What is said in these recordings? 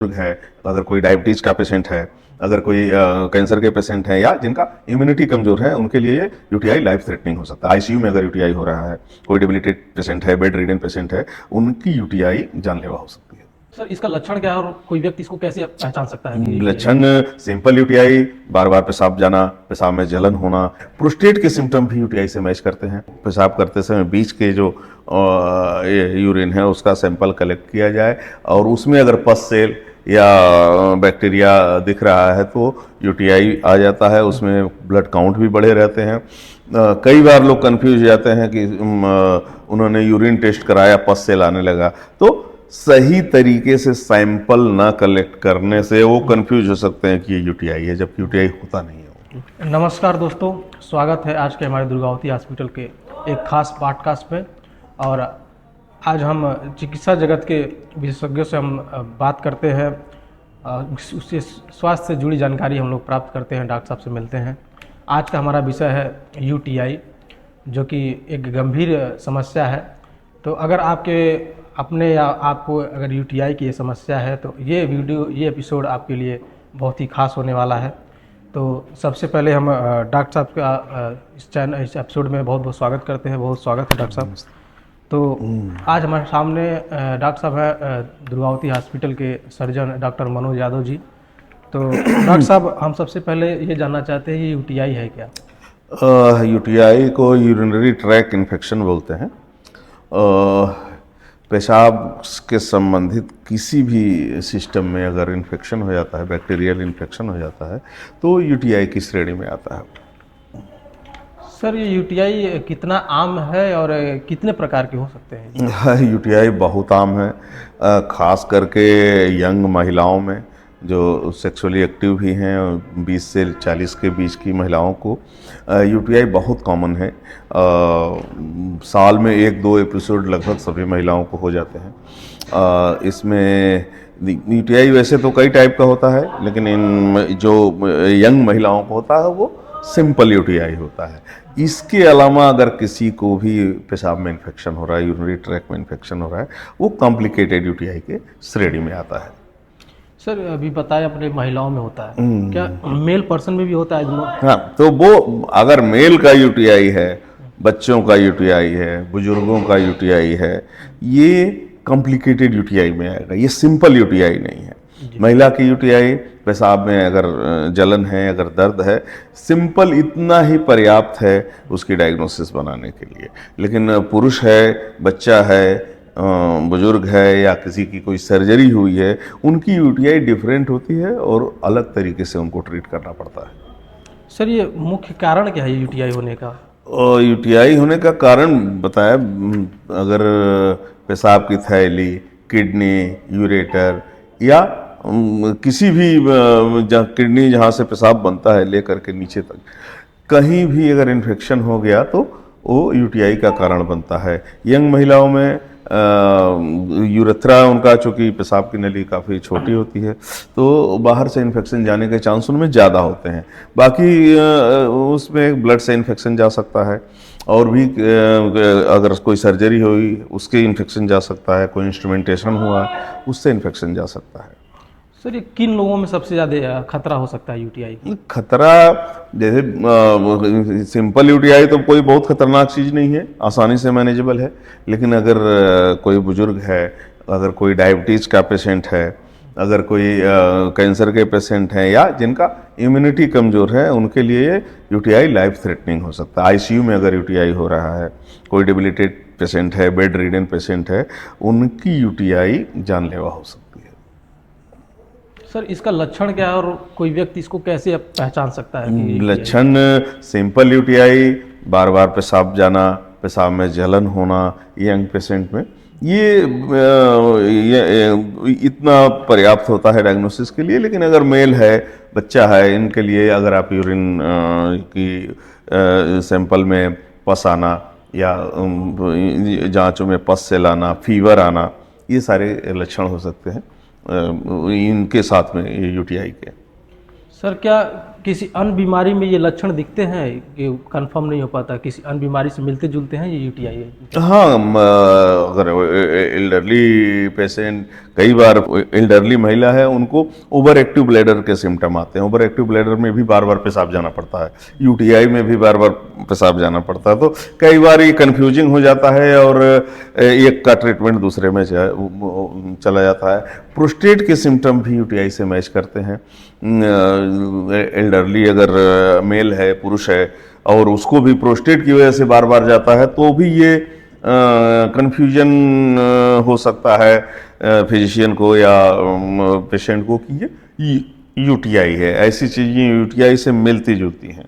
है, अगर कोई डायबिटीज का पेशेंट है, अगर कोई कैंसर के पेशेंट है या जिनका इम्यूनिटी कमजोर है, उनके लिए यूटीआई लाइफ थ्रेटनिंग हो सकता है। आईसीयू में अगर यूटीआई हो रहा है, कोई डिबिलिटेड पेशेंट है, बेड रिडन पेशेंट है, उनकी यूटीआई जानलेवा हो सकती है। सर इसका लक्षण क्या है और कोई व्यक्ति इसको कैसे पहचान सकता है कि लक्षण सिंपल यूटीआई, बार बार पेशाब जाना, पेशाब में जलन होना, प्रोस्टेट के सिम्टम भी यूटीआई से मैच करते हैं। पेशाब करते समय बीच के जो यूरिन है उसका सैंपल कलेक्ट किया जाए और उसमें अगर पस सेल या बैक्टीरिया दिख रहा है तो यूटीआई आ जाता है। उसमें ब्लड काउंट भी बढ़े रहते हैं। कई बार लोग कंफ्यूज हो जाते हैं कि उन्होंने यूरिन टेस्ट कराया, पस सेल आने लगा, तो सही तरीके से सैंपल ना कलेक्ट करने से वो कंफ्यूज हो सकते हैं कि ये यूटीआई है, जबकि यूटीआई होता नहीं है। नमस्कार दोस्तों, स्वागत है आज के हमारे दुर्गावती हॉस्पिटल के एक खास पॉडकास्ट में। और आज हम चिकित्सा जगत के विशेषज्ञों से हम बात करते हैं, उससे स्वास्थ्य से जुड़ी जानकारी हम लोग प्राप्त करते हैं, डॉक्टर साहब से मिलते हैं। आज का हमारा विषय है यूटीआई, जो कि एक गंभीर समस्या है। तो अगर आपके अपने या आपको अगर यूटीआई की ये समस्या है तो ये एपिसोड आपके लिए बहुत ही खास होने वाला है। तो सबसे पहले हम डॉक्टर साहब का इस एपिसोड में बहुत बहुत स्वागत करते हैं। बहुत स्वागत है डॉक्टर साहब। तो आज हमारे सामने डॉक्टर साहब है दुर्गावती हॉस्पिटल के सर्जन डॉक्टर मनोज यादव जी। तो डॉक्टर साहब, हम सबसे पहले ये जानना चाहते हैं, ये यूटीआई है क्या? यूटीआई को यूरिनरी ट्रैक इन्फेक्शन बोलते हैं। पेशाब के संबंधित किसी भी सिस्टम में अगर इन्फेक्शन हो जाता है, बैक्टीरियल इन्फेक्शन हो जाता है, तो यूटीआई की श्रेणी में आता है। सर ये यूटीआई कितना आम है और कितने प्रकार के हो सकते हैं? यूटीआई बहुत आम है, खास करके यंग महिलाओं में जो सेक्सुअली एक्टिव भी हैं, 20 से 40 के बीच की महिलाओं को यूटीआई बहुत कॉमन है। साल में 1-2 एपिसोड लगभग सभी महिलाओं को हो जाते हैं। इसमें यूटीआई वैसे तो कई टाइप का होता है, लेकिन इन जो यंग महिलाओं को होता है वो सिंपल यूटीआई होता है। इसके अलावा अगर किसी को भी पेशाब में इन्फेक्शन हो रहा है, यूरिनरी ट्रैक में इन्फेक्शन हो रहा है, वो कॉम्प्लिकेटेड यूटीआई के श्रेणी में आता है। सर अभी बताया अपने महिलाओं में होता है, क्या मेल पर्सन में भी होता है? हाँ, तो वो अगर मेल का यूटीआई है, बच्चों का यूटीआई है, बुजुर्गों का यूटीआई है, ये कॉम्प्लिकेटेड यूटीआई में आएगा, ये सिंपल यूटीआई नहीं है। महिला की यूटीआई, पेशाब में अगर जलन है, अगर दर्द है, सिंपल इतना ही पर्याप्त है उसकी डायग्नोसिस बनाने के लिए। लेकिन पुरुष है, बच्चा है, बुजुर्ग है या किसी की कोई सर्जरी हुई है, उनकी यूटीआई डिफरेंट होती है और अलग तरीके से उनको ट्रीट करना पड़ता है। सर ये मुख्य कारण क्या है यूटीआई होने का? यूटीआई होने का कारण बताया, अगर पेशाब की थैली, किडनी, यूरेटर या किसी भी किडनी जहाँ से पेशाब बनता है लेकर के नीचे तक कहीं भी अगर इन्फेक्शन हो गया तो वो यूटीआई का कारण बनता है। यंग महिलाओं में यूरेथ्रा, उनका चूँकि पेशाब की नली काफ़ी छोटी होती है तो बाहर से इन्फेक्शन जाने के चांस उनमें ज़्यादा होते हैं। बाकी उसमें ब्लड से इन्फेक्शन जा सकता है, और भी अगर कोई सर्जरी हुई उसके इन्फेक्शन जा सकता है, कोई इंस्ट्रूमेंटेशन हुआ उससे इन्फेक्शन जा सकता है। सर ये किन लोगों में सबसे ज़्यादा खतरा हो सकता है यूटीआई की? खतरा जैसे सिंपल यूटीआई तो कोई बहुत खतरनाक चीज़ नहीं है, आसानी से मैनेजेबल है। लेकिन अगर कोई बुजुर्ग है, अगर कोई डायबिटीज़ का पेशेंट है, अगर कोई कैंसर के पेशेंट हैं या जिनका इम्यूनिटी कमज़ोर है, उनके लिए यूटीआई लाइफ थ्रेटनिंग हो सकता है। आईसीयू में अगर यूटीआई हो रहा है, कोई डिबिलिटेड पेशेंट है, बेड रिडन पेशेंट है, उनकी यूटीआई जानलेवा हो सकती है। सर इसका लक्षण क्या है और कोई व्यक्ति इसको कैसे पहचान सकता है कि लक्षण सिंपल यूटीआई, बार बार पेशाब जाना, पेशाब में जलन होना यंग पेशेंट में, ये इतना पर्याप्त होता है डायग्नोसिस के लिए। लेकिन अगर मेल है, बच्चा है, इनके लिए अगर आप यूरिन की सैंपल में पस आना या जांचों में पस से लाना, फीवर आना, ये सारे लक्षण हो सकते हैं इनके साथ में ये यूटीआई के। सर क्या किसी अन्य बीमारी में ये लक्षण दिखते हैं कि कंफर्म नहीं हो पाता, किसी अन्य बीमारी से मिलते जुलते हैं ये यूटीआई है? हाँ, अगर एल्डरली पेशेंट, कई बार एल्डरली महिला है उनको ओवर एक्टिव ब्लैडर के सिम्टम आते हैं। ओवर एक्टिव ब्लैडर में भी बार बार पेशाब जाना पड़ता है, यूटीआई में भी बार बार पेशाब जाना पड़ता है, तो कई बार ये कंफ्यूजिंग हो जाता है और एक का ट्रीटमेंट दूसरे में चला जाता है। प्रोस्टेट के सिम्टम भी यूटीआई से मैच करते हैं। एल्डरली अगर मेल है, पुरुष है, और उसको भी प्रोस्टेट की वजह से बार बार जाता है, तो भी ये कंफ्यूजन हो सकता है फिजिशियन को या पेशेंट को कि ये यूटीआई है। ऐसी चीज़ें यूटीआई से मिलती जुलती हैं।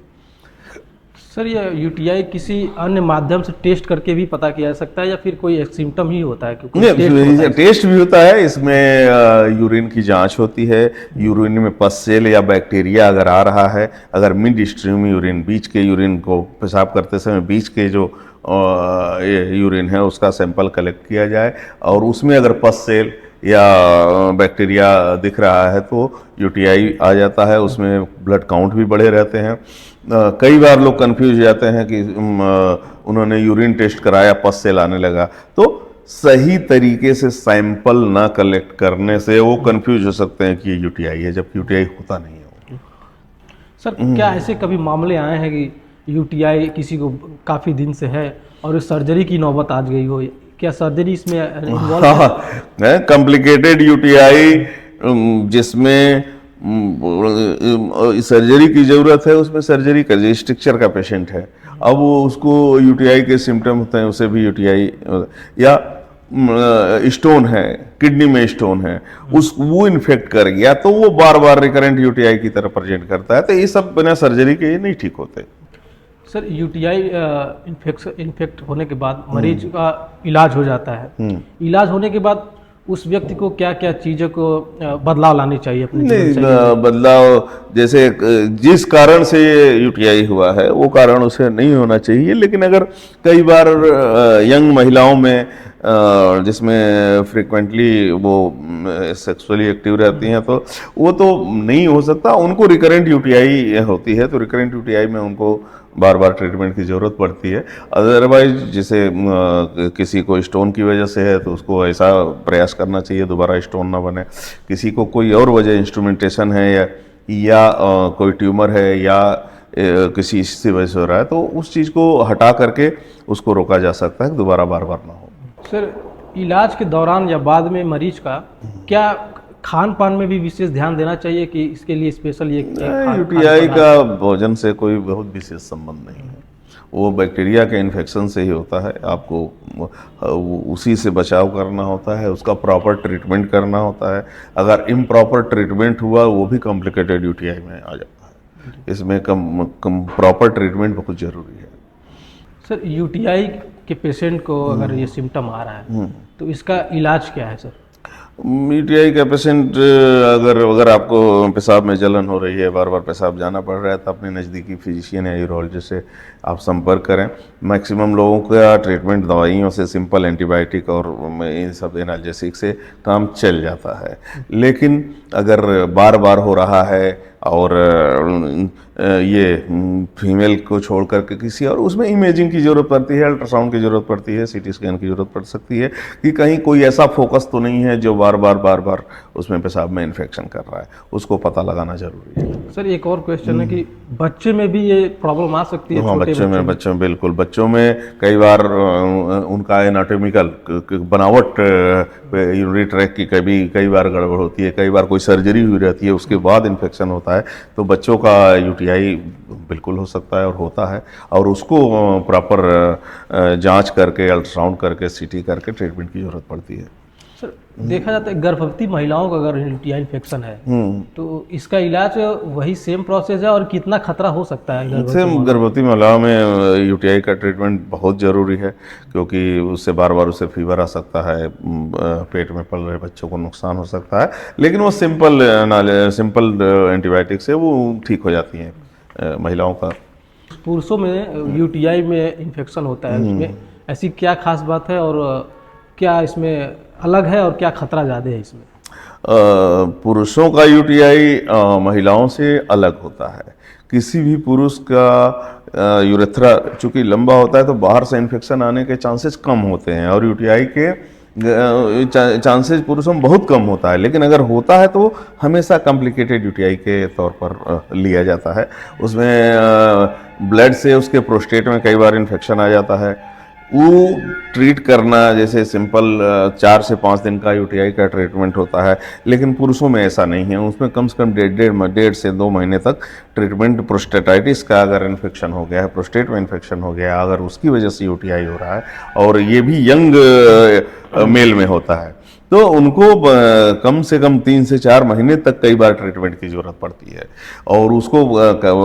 सर, ये यूटीआई किसी अन्य माध्यम से टेस्ट करके भी पता किया जा सकता है या फिर कोई एक सिम्टम ही होता है? नहीं, टेस्ट भी होता है। इसमें यूरिन की जांच होती है। यूरिन में पस सेल या बैक्टीरिया अगर आ रहा है, अगर मिड स्ट्रीम यूरिन, बीच के यूरिन को पेशाब करते समय बीच के जो यूरिन है उसका सैंपल कलेक्ट किया जाए और उसमें अगर पस सेल या बैक्टीरिया दिख रहा है तो यूटीआई आ जाता है। उसमें ब्लड काउंट भी बढ़े रहते हैं। कई बार लोग कंफ्यूज हो जाते हैं कि उन्होंने यूरिन टेस्ट कराया, पस सेल आने लगा, तो सही तरीके से सैंपल ना कलेक्ट करने से वो कंफ्यूज हो सकते हैं कि ये यूटीआई है, जबकि यूटीआई होता नहीं है। सर, क्या ऐसे कभी मामले आए हैं कि यूटीआई किसी को काफ़ी दिन से है और सर्जरी की नौबत आ गई हो? क्या सर्जरी इसमें इन्वॉल्व है? कॉम्प्लिकेटेड यूटीआई जिसमें सर्जरी की ज़रूरत है, उसमें सर्जरी कर, स्ट्रक्चर का पेशेंट है, अब वो उसको यूटीआई के सिम्टम होते हैं, उसे भी यूटीआई, या स्टोन है, किडनी में स्टोन है, वो इन्फेक्ट कर गया तो वो बार बार रिकरेंट यूटीआई की तरह प्रेजेंट करता है। तो ये सब बिना सर्जरी के ये नहीं ठीक होते। सर, यूटीआई इन्फेक्ट होने के बाद मरीज का इलाज हो जाता है। इलाज होने के बाद उस व्यक्ति को क्या क्या चीज़ों को बदलाव लानी चाहिए अपने जीवन शैली में? बदलाव, जैसे जिस कारण से यूटीआई हुआ है वो कारण उसे नहीं होना चाहिए। लेकिन अगर कई बार यंग महिलाओं में जिसमें फ्रिक्वेंटली वो सेक्सुअली एक्टिव रहती हैं तो वो तो नहीं हो सकता, उनको रिकरेंट यूटीआई होती है, तो रिकरेंट यूटीआई में उनको बार बार ट्रीटमेंट की ज़रूरत पड़ती है। अदरवाइज जैसे किसी को स्टोन की वजह से है तो उसको ऐसा प्रयास करना चाहिए दोबारा स्टोन ना बने। किसी को कोई और वजह, इंस्ट्रूमेंटेशन है या कोई ट्यूमर है या किसी इससे वजह से हो रहा है, तो उस चीज़ को हटा करके उसको रोका जा सकता है, दोबारा बार बार ना हो। सर, इलाज के दौरान या बाद में मरीज का क्या खान पान में भी विशेष ध्यान देना चाहिए कि इसके लिए स्पेशल ये यूटीआई का भोजन से कोई बहुत विशेष संबंध नहीं है, वो बैक्टीरिया के इन्फेक्शन से ही होता है। आपको उसी से बचाव करना होता है, उसका प्रॉपर ट्रीटमेंट करना होता है। अगर इम्प्रॉपर ट्रीटमेंट हुआ वो भी कॉम्प्लिकेटेड यूटीआई में आ जाता है। इसमें प्रॉपर ट्रीटमेंट बहुत ज़रूरी है। सर, यूटीआई के पेशेंट को अगर ये सिम्टम आ रहा है तो इसका इलाज क्या है? सर, यूटीआई का पेशेंट अगर आपको पेशाब में जलन हो रही है, बार बार पेशाब जाना पड़ रहा है, तो अपने नज़दीकी फिजिशियन या यूरोलॉजिस्ट से आप संपर्क करें। मैक्सिमम लोगों का ट्रीटमेंट दवाइयों से, सिंपल एंटीबायोटिक और इन सब एनाल्जेसिक से काम चल जाता है। लेकिन अगर बार बार हो रहा है और ये फीमेल को छोड़ करके किसी और, उसमें इमेजिंग की ज़रूरत पड़ती है, अल्ट्रासाउंड की ज़रूरत पड़ती है, सीटी स्कैन की ज़रूरत पड़ सकती है कि कहीं कोई ऐसा फोकस तो नहीं है जो बार बार उसमें पेशाब में इन्फेक्शन कर रहा है, उसको पता लगाना ज़रूरी है। सर, एक और क्वेश्चन है कि बच्चे में भी ये प्रॉब्लम आ सकती है? हाँ, बच्चों में बिल्कुल। बच्चों में कई बार उनका एनाटॉमिकल बनावट यूरिनरी ट्रैक की कई बार गड़बड़ होती है, कई बार कोई सर्जरी हुई रहती है उसके बाद इन्फेक्शन होता है, तो बच्चों का यूटीआई बिल्कुल हो सकता है और होता है, और उसको प्रॉपर जांच करके, अल्ट्रासाउंड करके, सीटी करके ट्रीटमेंट की ज़रूरत पड़ती है। सर, देखा जाता है गर्भवती महिलाओं का अगर यूटीआई इन्फेक्शन है तो इसका इलाज वही सेम प्रोसेस है और कितना खतरा हो सकता है? गर्भवती महिलाओं में यूटीआई का ट्रीटमेंट बहुत ज़रूरी है, क्योंकि उससे बार बार उसे फीवर आ सकता है, पेट में पल रहे बच्चों को नुकसान हो सकता है, लेकिन वो सिंपल एंटीबायोटिक से वो ठीक हो जाती हैं महिलाओं का। पुरुषों में यूटीआई में इन्फेक्शन होता है, उसमें ऐसी क्या खास बात है और क्या इसमें अलग है और क्या खतरा ज़्यादा है इसमें? पुरुषों का यूटीआई महिलाओं से अलग होता है। किसी भी पुरुष का यूरेथ्रा चूंकि लंबा होता है तो बाहर से इन्फेक्शन आने के चांसेस कम होते हैं, और यूटीआई के चांसेस पुरुषों में बहुत कम होता है, लेकिन अगर होता है तो हमेशा कॉम्प्लिकेटेड यूटीआई के तौर पर लिया जाता है। उसमें ब्लड से उसके प्रोस्टेट में कई बार इन्फेक्शन आ जाता है, वो ट्रीट करना जैसे सिंपल 4 से 5 दिन का यूटीआई का ट्रीटमेंट होता है, लेकिन पुरुषों में ऐसा नहीं है। उसमें कम से कम डेढ़ से 2 महीने तक ट्रीटमेंट, प्रोस्टेटाइटिस का अगर इन्फेक्शन हो गया है, प्रोस्टेट में इन्फेक्शन हो गया अगर उसकी वजह से यूटीआई हो रहा है, और ये भी यंग मेल में होता है, तो उनको कम से कम 3 से 4 महीने तक कई बार ट्रीटमेंट की ज़रूरत पड़ती है, और उसको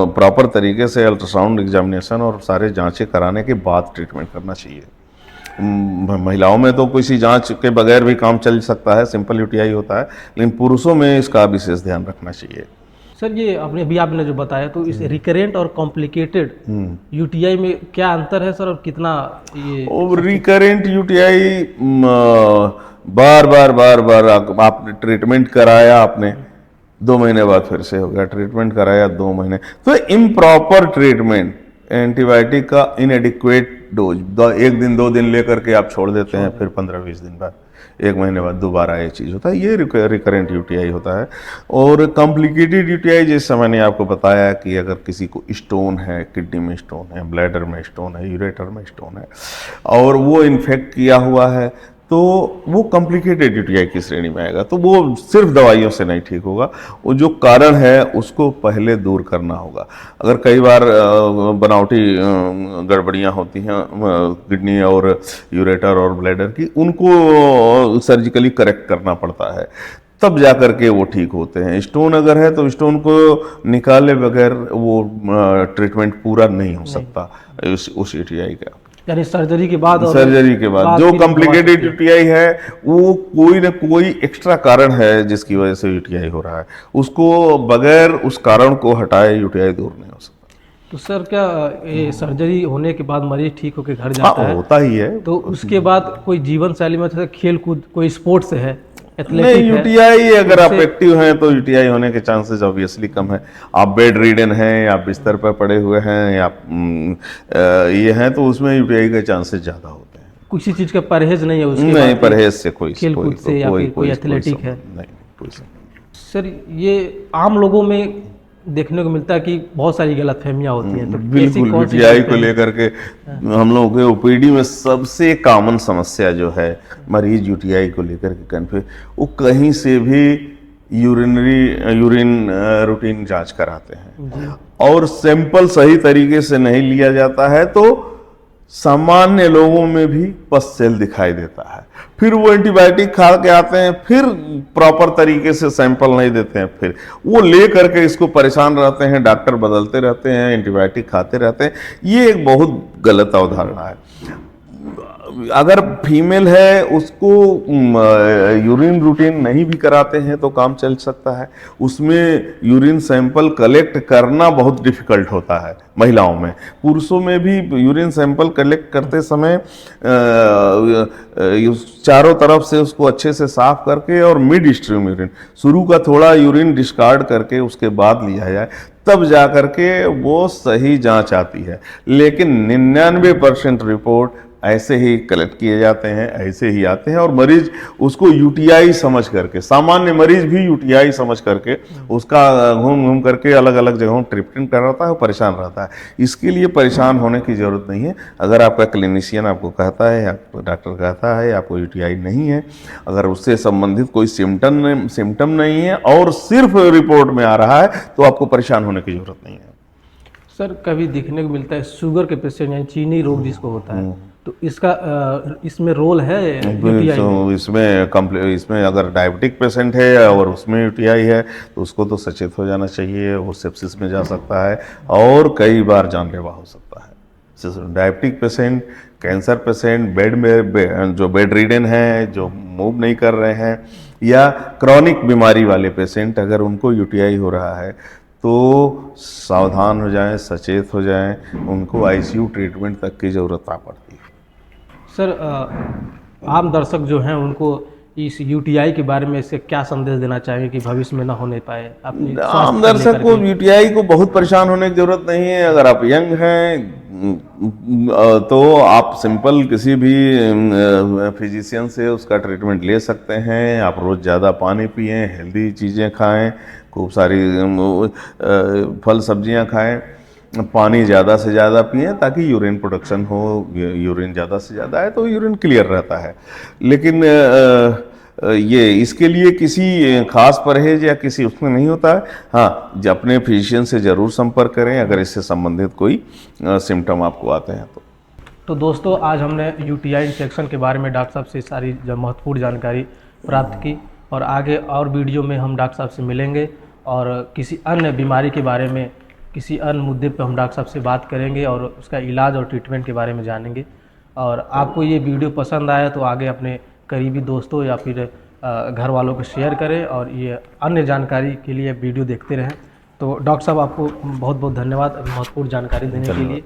प्रॉपर तरीके से अल्ट्रासाउंड एग्जामिनेशन और सारे जांचें कराने के बाद ट्रीटमेंट करना चाहिए। महिलाओं में तो किसी जांच के बगैर भी काम चल सकता है, सिंपल यूटीआई होता है, लेकिन पुरुषों में इसका विशेष ध्यान रखना चाहिए। सर ये आपने जो बताया, तो इस रिकरेंट और कॉम्प्लिकेटेड यूटीआई में क्या अंतर है सर, और कितना ये? और रिकरेंट यूटीआई बार बार आपने ट्रीटमेंट कराया, आपने 2 महीने बाद फिर से हो गया, ट्रीटमेंट कराया 2 महीने, तो इम्प्रॉपर ट्रीटमेंट, एंटीबायोटिक का इनएडिक्वेट डोज 1 दिन 2 दिन लेकर के आप छोड़ देते हैं, फिर 15-20 दिन बाद 1 महीने बाद दोबारा ये चीज़ होता है, ये रिकरेंट यूटीआई होता है। और कॉम्प्लिकेटेड यूटीआई जैसे मैंने आपको बताया कि अगर किसी को स्टोन है, किडनी में स्टोन है, ब्लैडर में स्टोन है, यूरेटर में स्टोन है, और वो इन्फेक्ट किया हुआ है, तो वो कॉम्प्लिकेटेड यूटीआई की श्रेणी में आएगा। तो वो सिर्फ दवाइयों से नहीं ठीक होगा, वो जो कारण है उसको पहले दूर करना होगा। अगर कई बार बनावटी गड़बड़ियाँ होती हैं किडनी और यूरेटर और ब्लैडर की, उनको सर्जिकली करेक्ट करना पड़ता है, तब जा कर के वो ठीक होते हैं। स्टोन अगर है तो स्टोन को निकाले बगैर वो ट्रीटमेंट पूरा नहीं हो सकता उस यूटीआई का, यानी सर्जरी के बाद, और सर्जरी के बाद जो कॉम्प्लिकेटेड यूटीआई है वो कोई ना कोई एक्स्ट्रा कारण है जिसकी वजह से यूटीआई हो रहा है, उसको बगैर उस कारण को हटाए यूटीआई दूर नहीं हो सकता। तो सर क्या ये सर्जरी होने के बाद मरीज ठीक होकर घर जाता है? होता ही है। तो उसके बाद कोई जीवन शैली में, जैसे खेल कूद, कोई स्पोर्ट्स है, नहीं, यूटीआई अगर आप एक्टिव हैं तो यूटीआई होने के चांसेस ऑब्वियसली कम है। आप बेड रीडन हैं, आप बिस्तर पर पड़े हुए हैं, या ये हैं, तो उसमें यूटीआई के चांसेस ज़्यादा होते हैं। किसी चीज़ का परहेज नहीं है उसके नहीं, परहेज से कोई खेल कूद से, या फिर कोई एथलेटिक है? नहीं, कोई। सर ये आम लोगों में देखने को मिलता है कि बहुत सारी गलतफहमियां होती हैं, तो बिल्कुल यूटीआई को लेकर के हम लोगों के ओपीडी में सबसे कॉमन समस्या जो है, मरीज यूटीआई को लेकर के कन्फ्यूज, वो कहीं से भी यूरिन रूटीन जांच कराते हैं और सैंपल सही तरीके से नहीं लिया जाता है, तो सामान्य लोगों में भी पस सेल दिखाई देता है। फिर वो एंटीबायोटिक खा के आते हैं, फिर प्रॉपर तरीके से सैंपल नहीं देते हैं, फिर वो ले करके इसको परेशान रहते हैं, डॉक्टर बदलते रहते हैं, एंटीबायोटिक खाते रहते हैं। ये एक बहुत गलत अवधारणा है। अगर फीमेल है उसको यूरिन रूटीन नहीं भी कराते हैं तो काम चल सकता है। उसमें यूरिन सैंपल कलेक्ट करना बहुत डिफिकल्ट होता है महिलाओं में। पुरुषों में भी यूरिन सैंपल कलेक्ट करते समय चारों तरफ से उसको अच्छे से साफ करके और मिड स्ट्रीम यूरिन, शुरू का थोड़ा यूरिन डिस्कार्ड करके उसके बाद लिया जाए, तब जा करके वो सही जांच आती है। लेकिन 99% रिपोर्ट ऐसे ही कलेक्ट किए जाते हैं, ऐसे ही आते हैं, और मरीज उसको यूटीआई समझ करके, सामान्य मरीज भी यूटीआई समझ करके उसका घूम घूम करके अलग अलग जगहों ट्रीटमेंट कराता है और परेशान रहता है। इसके लिए परेशान होने की ज़रूरत नहीं है। अगर आपका क्लिनिशियन आपको कहता है या डॉक्टर कहता है आपको यूटीआई नहीं है, अगर उससे संबंधित कोई सिम्टम नहीं है और सिर्फ रिपोर्ट में आ रहा है, तो आपको परेशान होने की ज़रूरत नहीं है। सर कभी देखने को मिलता है शुगर के पेशेंट, यानी चीनी रोग जिसको होता है, तो इसका इसमें रोल है यूटीआई में? इसमें अगर डायबिटिक पेशेंट है और उसमें यूटीआई है तो उसको तो सचेत हो जाना चाहिए। वो सेप्सिस में जा सकता है और कई बार जानलेवा हो सकता है। डायबिटिक पेशेंट, कैंसर पेशेंट, जो बेड रिडन है, जो मूव नहीं कर रहे हैं, या क्रॉनिक बीमारी वाले पेशेंट, अगर उनको यूटीआई हो रहा है तो सावधान हो जाएं, सचेत हो जाएं, उनको आईसीयू ट्रीटमेंट तक की ज़रूरत आ पड़ती है। सर आम दर्शक जो हैं उनको इस यूटीआई के बारे में इससे क्या संदेश देना चाहेंगे कि भविष्य में ना होने पाए अपनी आम स्वास्थ्य को दर्शक को लेकर के? यूटीआई को बहुत परेशान होने की जरूरत नहीं है। अगर आप यंग हैं तो आप सिंपल किसी भी फिजिशियन से उसका ट्रीटमेंट ले सकते हैं। आप रोज़ ज़्यादा पानी पिएं, हेल्दी चीज़ें खाएं, खूब सारी फल सब्जियां खाएं, पानी ज़्यादा से ज़्यादा पिएं ताकि यूरिन प्रोडक्शन हो। यूरिन ज़्यादा से ज़्यादा है तो यूरिन क्लियर रहता है। लेकिन ये इसके लिए किसी खास परहेज या किसी उसमें नहीं होता है। हाँ, अपने फिजिशियन से ज़रूर संपर्क करें अगर इससे संबंधित कोई सिम्टम आपको आते हैं तो दोस्तों, आज हमने यूटीआई इन्फेक्शन के बारे में डॉक्टर साहब से सारी महत्वपूर्ण जानकारी प्राप्त की, और आगे और वीडियो में हम डॉक्टर साहब से मिलेंगे और किसी अन्य बीमारी के बारे में, किसी अन्य मुद्दे पर हम डॉक्टर साहब से बात करेंगे और उसका इलाज और ट्रीटमेंट के बारे में जानेंगे। और आपको ये वीडियो पसंद आया तो आगे अपने करीबी दोस्तों या फिर घर वालों को शेयर करें, और ये अन्य जानकारी के लिए वीडियो देखते रहें। तो डॉक्टर साहब, आपको बहुत बहुत धन्यवाद महत्वपूर्ण जानकारी देने के लिए।